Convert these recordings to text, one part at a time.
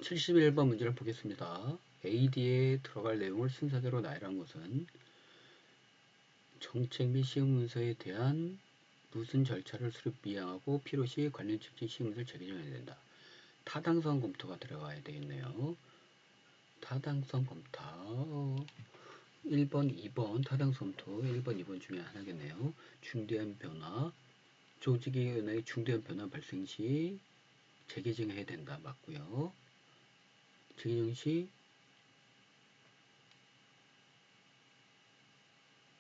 71번 문제를 보겠습니다. AD에 들어갈 내용을 순서대로 나열한 것은 정책 및 시험 문서에 대한 무슨 절차를 수립 미양하고 필요시 관련 측정 시험 문서를 재개정해야 된다. 타당성 검토가 들어가야 되겠네요. 타당성 검토 1번, 2번 타당성 검토 1번, 2번 중에 하나겠네요. 중대한 변화 조직의 중대한 변화 발생 시 재개정해야 된다. 맞고요. 재개정 시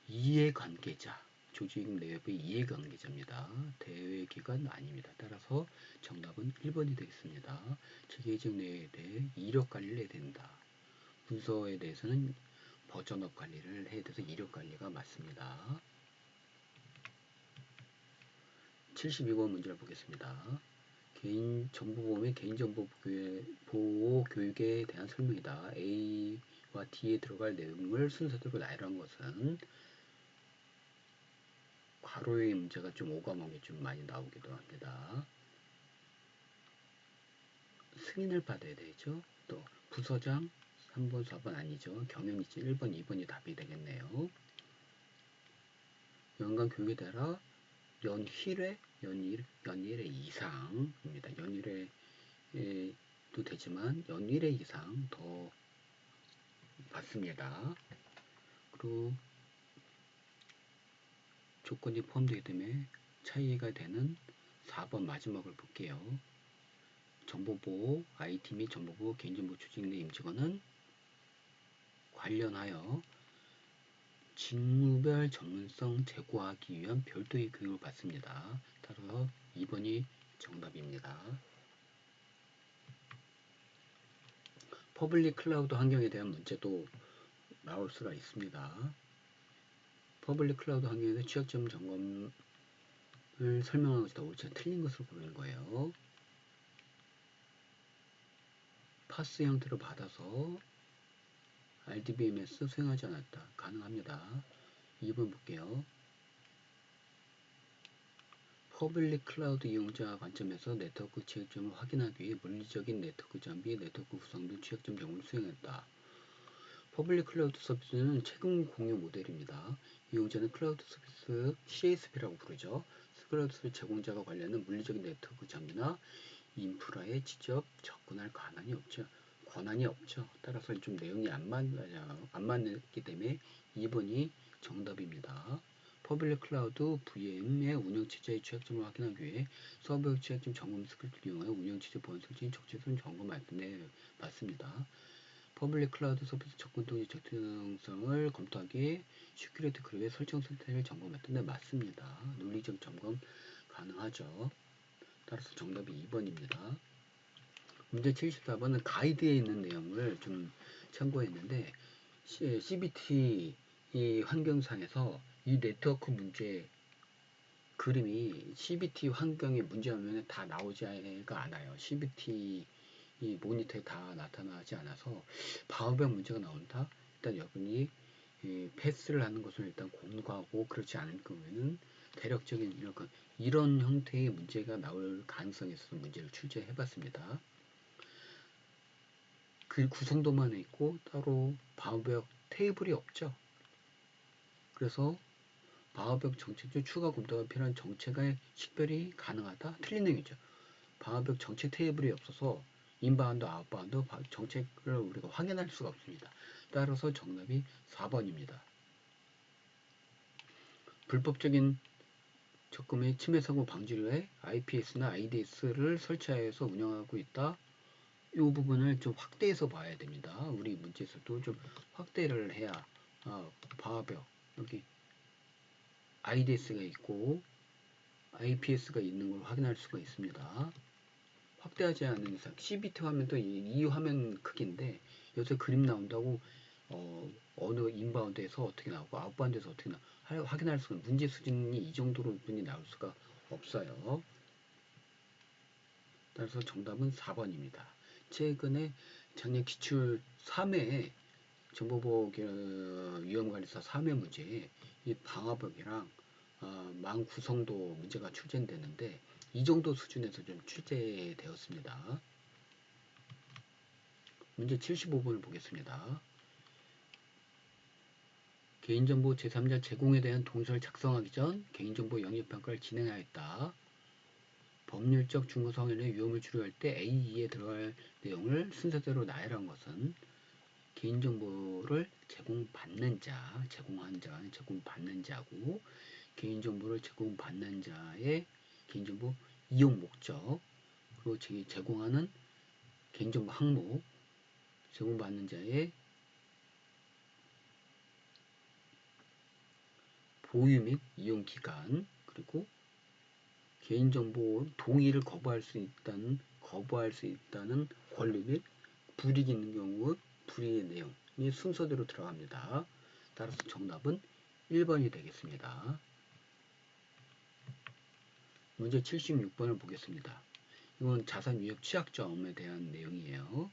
이해관계자, 조직 내부의 이해관계자입니다. 대외기관 아닙니다. 따라서 정답은 1번이 되겠습니다. 재개정 내용에 대해 이력 관리를 해야 된다. 문서에 대해서는 버전업 관리를 해야 돼서 이력 관리가 맞습니다. 72번 문제를 보겠습니다. 개인정보보험의 개인정보 보호 교육에 대한 설명이다. A와 D에 들어갈 내용을 순서대로 나열한 것은 괄호의 문제가 좀 오과목이 좀 많이 나오기도 합니다. 승인을 받아야 되죠. 또 부서장 3번, 4번 아니죠. 경영이지 1번, 2번이 답이 되겠네요. 연간 교육에 따라 연일회 이상입니다. 연일회도 되지만 연일회 이상 더 받습니다. 그리고 조건이 포함되기 때문에 차이가 되는 4번 마지막을 볼게요. 정보보호, IT 및 정보보호 개인정보 조직 내 임직원은 관련하여 직무별 전문성 제고하기 위한 별도의 교육을 받습니다. 따라서 2번이 정답입니다. 퍼블릭 클라우드 환경에 대한 문제도 나올 수가 있습니다. 퍼블릭 클라우드 환경에서 취약점 점검을 설명한 것이 다 옳지 틀린 것으로 보이는 거예요. 파스 형태로 받아서 RDBMS 수행하지 않았다. 가능합니다. 2번 볼게요. 퍼블릭 클라우드 이용자 관점에서 네트워크 취약점을 확인하기 위해 물리적인 네트워크 장비, 네트워크 구성 등 취약점 경험을 수행했다. 퍼블릭 클라우드 서비스는 최근 공유 모델입니다. 이용자는 클라우드 서비스 CSP라고 부르죠. 클라우드 서비스 제공자가 관리하는 물리적인 네트워크 장비나 인프라에 직접 접근할 권한이 없죠. 따라서 좀 내용이 안 맞기 때문에 2번이 정답입니다. 퍼블릭 클라우드 VM의 운영체제의 취약점을 확인하기 위해 서버 취약점 점검 스크립트를 이용하여 운영체제 보안 설정 적재성 점검할 때 맞습니다. 퍼블릭 클라우드 서비스 접근 또는 적재성을 검토하기 위해 시큐리티 그룹의 설정 상태를 점검할 때 맞습니다. 논리적 점검 가능하죠. 따라서 정답이 2번입니다. 문제 74번은 가이드에 있는 내용을 좀 참고했는데 CBT 이 환경상에서 이 네트워크 문제 그림이 CBT 환경의 문제 화면에 다 나오지가 않아요. CBT 이 모니터에 다 나타나지 않아서 방어벽 문제가 나온다. 일단 여러분이 패스를 하는 것을 일단 공부하고 그렇지 않을 경우에는 대략적인 이런 형태의 문제가 나올 가능성이 있어서 문제를 출제해 봤습니다. 그 구성도만 있고 따로 방어벽 테이블이 없죠. 그래서 방어벽 정책 중 추가 검토가 필요한 정책의 식별이 가능하다? 틀린 내용이죠. 방어벽 정책 테이블이 없어서 인바운드, 아웃바운드 정책을 우리가 확인할 수가 없습니다. 따라서 정답이 4번입니다. 불법적인 접근의 침해 사고 방지를 위해 IPS나 IDS를 설치하여서 운영하고 있다. 이 부분을 좀 확대해서 봐야 됩니다. 우리 문제에서도 좀 확대를 해야 방어벽 여기 IDS가 있고 IPS가 있는 걸 확인할 수가 있습니다. 확대하지 않는 이상 CBT 화면도 이 화면 크기인데 여기서 그림 나온다고 어느 인바운드에서 어떻게 나오고 아웃바운드에서 어떻게 확인할 수가 문제 수준이 이 정도로 분이 나올 수가 없어요. 따라서 정답은 4번입니다. 최근에 작년 기출 3회 정보보호 위험관리사 3회 문제에 이 방화벽이랑 망 구성도 문제가 출제되는데 이 정도 수준에서 좀 출제되었습니다. 문제 75번을 보겠습니다. 개인정보 제3자 제공에 대한 동의서를 작성하기 전 개인정보 영역평가를 진행하였다. 법률적 증거성에는 위험을 추려할 때 A2에 들어갈 내용을 순서대로 나열한 것은 개인정보를 제공받는 자, 제공한 자가 제공받는 자고, 개인정보를 제공받는 자의 개인정보 이용 목적, 그리고 제공하는 개인정보 항목, 제공받는 자의 보유 및 이용 기간, 그리고 개인정보 동의를 거부할 수 있다는 권리 및 불이익이 있는 경우 불이익의 내용이 순서대로 들어갑니다. 따라서 정답은 1번이 되겠습니다. 문제 76번을 보겠습니다. 이건 자산 위협 취약점에 대한 내용이에요.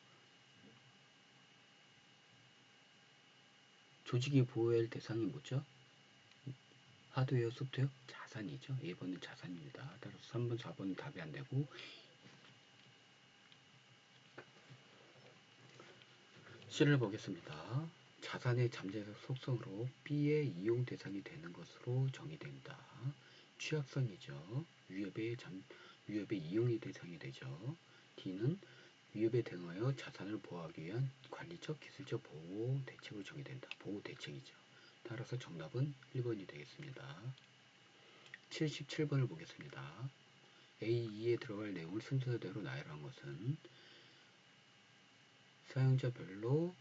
조직이 보호해야 할 대상이 뭐죠? 하드웨어, 소프트웨어, 자산이죠. 2번은 자산입니다. 따라서 3번, 4번은 답이 안 되고, C를 보겠습니다. 자산의 잠재적 속성으로 B의 이용 대상이 되는 것으로 정의된다. 취약성이죠. 위협의 이용의 대상이 되죠. D는 위협에 대응하여 자산을 보호하기 위한 관리적, 기술적 보호 대책으로 정의된다. 보호 대책이죠. 따라서 정답은 1번이 되겠습니다. 77번을 보겠습니다. A2에 들어갈 내용을 순서대로 나열한 것은 사용자별로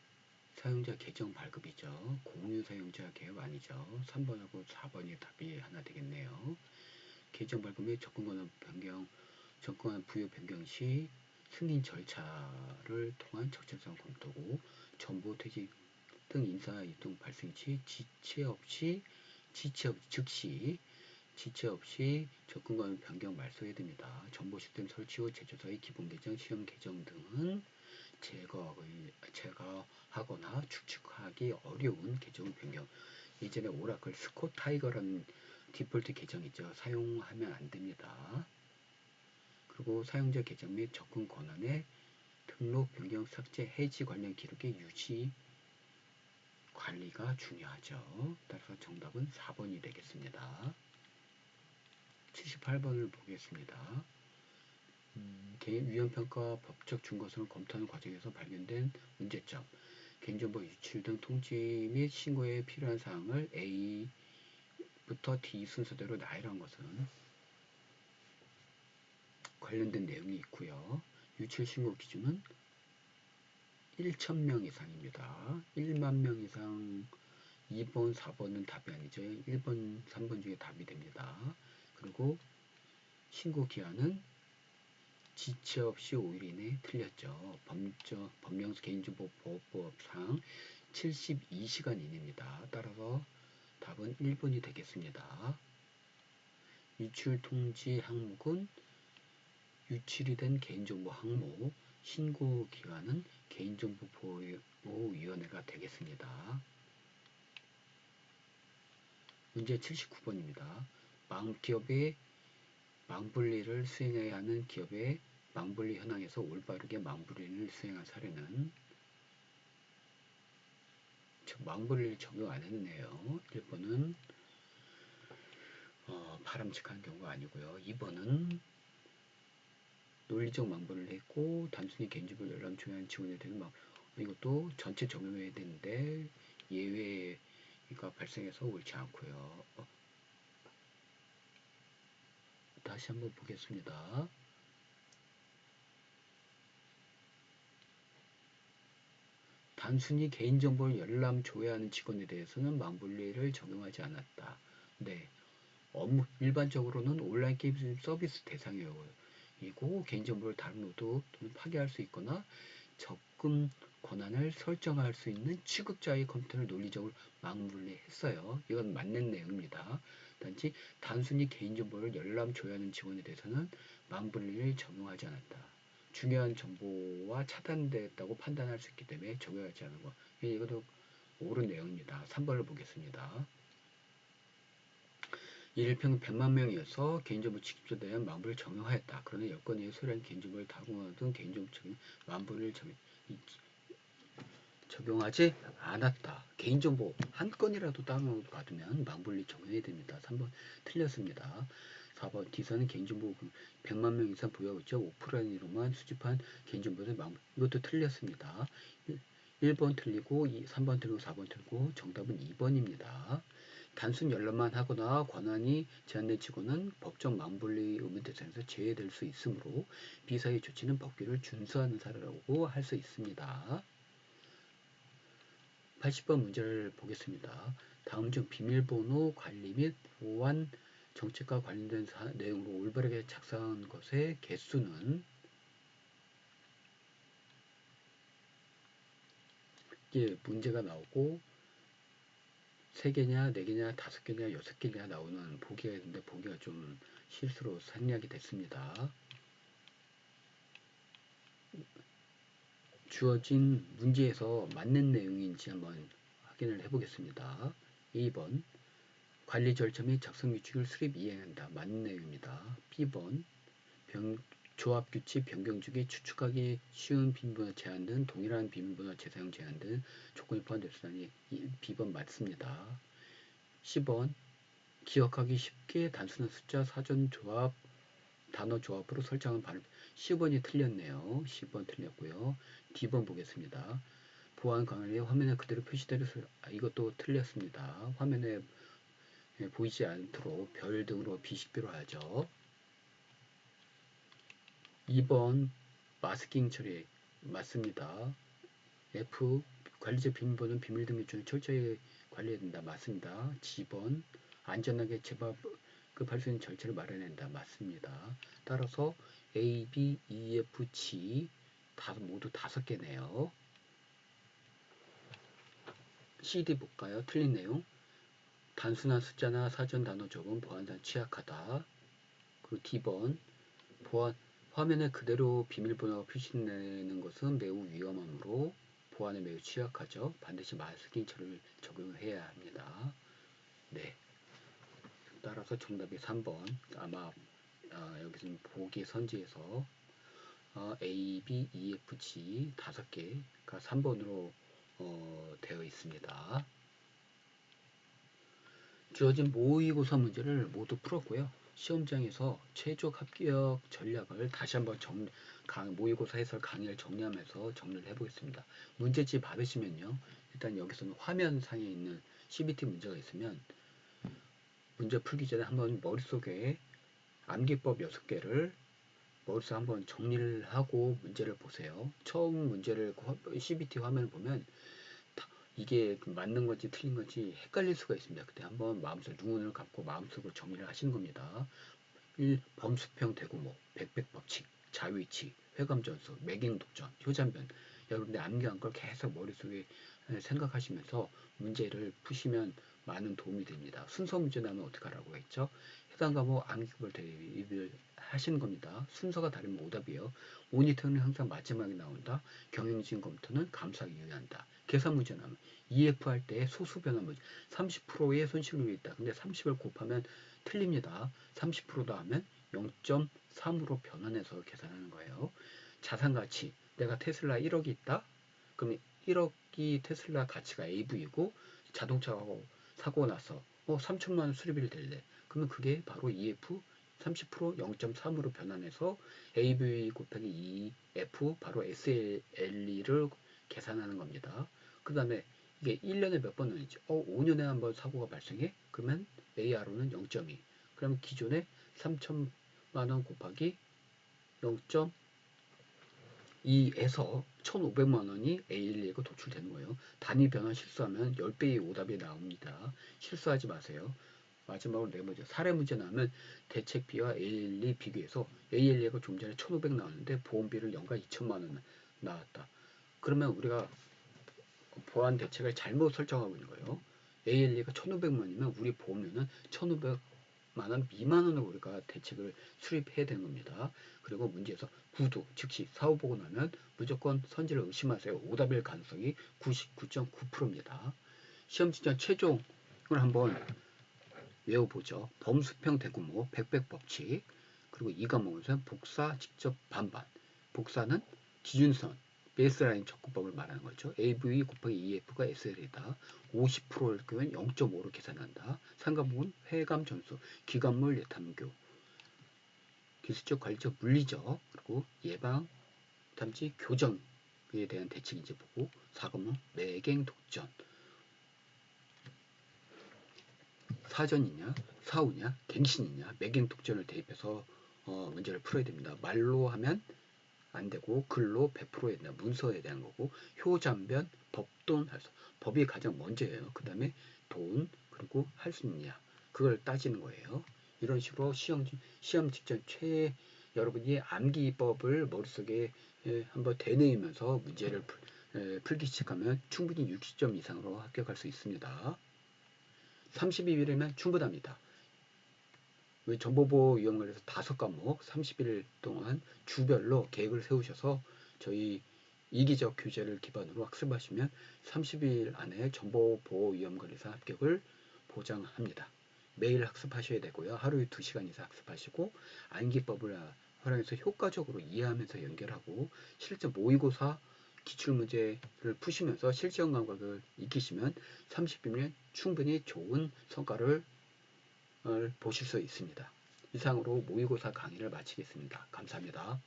사용자 계정 발급이죠. 공유 사용자 개업 아니죠. 3번하고 4번이 답이 하나 되겠네요. 계정 발급 및 접근권 부여 변경 시 승인 절차를 통한 적절성 검토고, 정보 퇴직 등 인사 이동 발생 시 지체 없이 접근권 변경 말소해야 됩니다. 정보 시스템 설치 후 제조사의 기본 계정, 시험 계정 등은 제거하거나 추측하기 어려운 계정 변경. 예전에 오라클 스코타이거라는 디폴트 계정 있죠. 사용하면 안 됩니다. 그리고 사용자 계정 및 접근 권한의 등록, 변경, 삭제, 해지 관련 기록의 유지 관리가 중요하죠. 따라서 정답은 4번이 되겠습니다. 78번을 보겠습니다. 개인 위험평가 법적 증거성을 검토하는 과정에서 발견된 문제점, 개인정보 유출 등 통지 및 신고에 필요한 사항을 A부터 D 순서대로 나열한 것은 관련된 내용이 있고요. 유출 신고 기준은 1,000명 이상입니다. 1만 명 이상 2번, 4번은 답이 아니죠. 1번, 3번 중에 답이 됩니다. 그리고 신고 기한은 지체 없이 5일 이내에 틀렸죠. 법령 개인정보보호법상 72시간 이내입니다. 따라서 답은 1번이 되겠습니다. 유출 통지 항목은 유출이 된 개인정보 항목, 신고 기관은 개인정보보호위원회가 되겠습니다. 문제 79번입니다. 기업의 망분리를 수행해야 하는 기업의 망분리 현황에서 올바르게 망분리를 수행한 사례는, 즉 망분리를 적용 안 했네요. 1번은 바람직한 경우가 아니고요. 2번은 논리적 망분리를 했고 단순히 개인정보 열람 조회한 직원에 대한 이것도 전체 적용해야 되는데 예외가 발생해서 옳지 않고요. 다시 한번 보겠습니다. 단순히 개인정보를 열람 조회하는 직원에 대해서는 망분리를 적용하지 않았다. 네, 일반적으로는 온라인 게임 서비스 대상이고 개인정보를 다른 노드 또는 파괴할 수 있거나 접근 권한을 설정할 수 있는 취급자의 컴퓨터를 논리적으로 망분리했어요. 이건 맞는 내용입니다. 단지 단순히 개인정보를 열람 조회하는 직원에 대해서는 망분리를 적용하지 않았다. 중요한 정보와 차단됐다고 판단할 수 있기 때문에 적용하지 않은 것. 이것도 옳은 내용입니다. 3번을 보겠습니다. 이를 평균 100만 명이어서 개인정보 취급자에 대한 망분리를 적용하였다. 그러나 여건에 의해 소량 개인정보를 다공하던 개인정보 적용 망분리를 적용 적용하지 않았다. 개인정보 한 건이라도 다운로드 받으면 망분리 적용해야 됩니다. 3번 틀렸습니다. 4번 D사는 개인정보 100만 명 이상 보유하고 있죠. 5%단위로만 수집한 개인정보는 이것도 틀렸습니다. 1번 틀리고 3번 틀리고 4번 틀리고 정답은 2번입니다. 단순 열람만 하거나 권한이 제한된 직원은 법정 망분리 의무 대상에서 제외될 수 있으므로 B사의 조치는 법규를 준수하는 사례라고 할 수 있습니다. 80번 문제를 보겠습니다. 다음 중 비밀번호 관리 및 보안 정책과 관련된 내용으로 올바르게 작성한 것의 개수는 이게 문제가 나오고 3개냐, 4개냐, 5개냐, 6개냐 나오는 보기가 있는데 보기가 좀 실수로 생략이 됐습니다. 주어진 문제에서 맞는 내용인지 한번 확인을 해보겠습니다. 2번 관리 절차 및 작성 규칙을 수립 이행한다. 맞는 내용입니다. B번 조합 규칙 변경 중에 추측하기 쉬운 비밀번호 제한 등 동일한 비밀번호 재사용 제한 등 조건이 포함되었으니 B번 맞습니다. 10번 기억하기 쉽게 단순한 숫자 사전 조합 단어 조합으로 설정한 발음 10번이 틀렸네요. 10번 틀렸고요. D번 보겠습니다. 보안 관리 화면에 그대로 표시되는 이것도 틀렸습니다. 화면에 보이지 않도록 별 등으로 비식비로 하죠. 2번 마스킹 처리 맞습니다. F 관리자 비밀번호는 비밀 등록 중에 철저히 관리해야 된다. 맞습니다. G번 안전하게 재발급할 수 있는 절차를 마련한다. 맞습니다. 따라서 A, B, E, F, G 모두 5개네요. CD 볼까요? 틀린 내용. 단순한 숫자나 사전 단어 적응 보안상 취약하다. 그리고 D번 화면에 그대로 비밀번호가 표시되는 것은 매우 위험하므로 보안에 매우 취약하죠. 반드시 마스킹 처리를 적용해야 합니다. 네. 따라서 정답이 3번. 아마 여기서는 보기 선지에서 A, B, E, F, G 5개가 3번으로 되어 있습니다. 주어진 모의고사 문제를 모두 풀었고요. 시험장에서 최종 합격 전략을 다시 한번 모의고사 해설 강의를 정리하면서 정리를 해보겠습니다. 문제집 받으시면요. 일단 여기서는 화면상에 있는 CBT 문제가 있으면 문제 풀기 전에 한번 머릿속에 암기법 6개를 머릿속에 한번 정리를 하고 문제를 보세요. 처음 문제를 CBT 화면을 보면 이게 맞는 건지 틀린 건지 헷갈릴 수가 있습니다. 그때 한번 마음속에 눈을 감고 마음속으로 정리를 하시는 겁니다. 1. 범수평 대구모, 백백법칙, 자유이치, 회감전수, 매갱독점, 효잔변. 여러분들 암기한 걸 계속 머릿속에 생각하시면서 문제를 푸시면 많은 도움이 됩니다. 순서 문제 나면 어떻게 하라고 했죠? 해당 과목 암기법을 대입을 하시는 겁니다. 순서가 다르면 오답이에요. 모니터는 항상 마지막에 나온다. 경영진 검토는 감사하기 유의한다. 계산 문제 나면 EF 할 때 소수 변화 문제 30%의 손실률이 있다. 근데 30을 곱하면 틀립니다. 30%다 하면 0.3으로 변환해서 계산하는 거예요. 자산가치 내가 테슬라 1억이 있다. 그럼 1억이 테슬라 가치가 AV이고 자동차하고 사고가 나서 3천만 원 수리비를 댈래. 그러면 그게 바로 EF 30% 0.3으로 변환해서 AV 곱하기 EF 바로 SLE를 계산하는 겁니다. 그 다음에 이게 1년에 몇 번 나는지 5년에 한 번 사고가 발생해? 그러면 ARO는 0.2. 그러면 기존에 3천만 원 곱하기 0.2에서 1,500만 원이 A12가 도출되는 거예요. 단위 변화 실수하면 10배의 오답이 나옵니다. 실수하지 마세요. 마지막으로 네 번째 사례 문제 나오면 대책비와 A12 비교해서 A12가 좀 전에 1,500 나왔는데 보험비를 연간 2천만 원 나왔다. 그러면 우리가 보안 대책을 잘못 설정하고 있는 거예요. ALE가 1,500만이면 우리 보험료는 1,500만 원 미만으로 우리가 대책을 수립해야 되는 겁니다. 그리고 문제에서 구두, 즉시 사후 보고 나면 무조건 선지를 의심하세요. 오답일 가능성이 99.9%입니다. 시험 직전 최종을 한번 외워보죠. 범수평 대구모, 백백법칙, 그리고 이 과목에서는 복사, 직접, 반반. 복사는 기준선, 베이스라인 접근법을 말하는 거죠. AV 곱하기 EF가 SL이다. 50%일 경우엔 0.5로 계산한다. 상관부분 회감 점수, 기관물 예탐교, 기술적, 관리적, 물리적, 그리고 예방, 탐지, 교정에 대한 대책인지 보고, 4과목 매갱 독전, 사전이냐, 사후냐, 갱신이냐, 매갱 독전을 대입해서 문제를 풀어야 됩니다. 말로 하면 안 되고 글로 100%에 대한 문서에 대한 거고, 효잠변, 법돈, 할수, 법이 가장 먼저예요. 그 다음에 돈, 그리고 할 수 있느냐, 그걸 따지는 거예요. 이런 식으로 시험 직전 여러분이 암기법을 머릿속에 한번 되뇌이면서 문제를 풀기 시작하면 충분히 60점 이상으로 합격할 수 있습니다. 32일이면 충분합니다. 정보보호위원회에서 5과목 30일 동안 주별로 계획을 세우셔서 저희 이기적 교재를 기반으로 학습하시면 30일 안에 정보보호위원회에서 합격을 보장합니다. 매일 학습하셔야 되고요. 하루에 2시간 이상 학습하시고 암기법을 활용해서 효과적으로 이해하면서 연결하고 실제 모의고사 기출문제를 푸시면서 실전 감각을 익히시면 30일이면 충분히 좋은 성과를 보실 수 있습니다. 이상으로 모의고사 강의를 마치겠습니다. 감사합니다.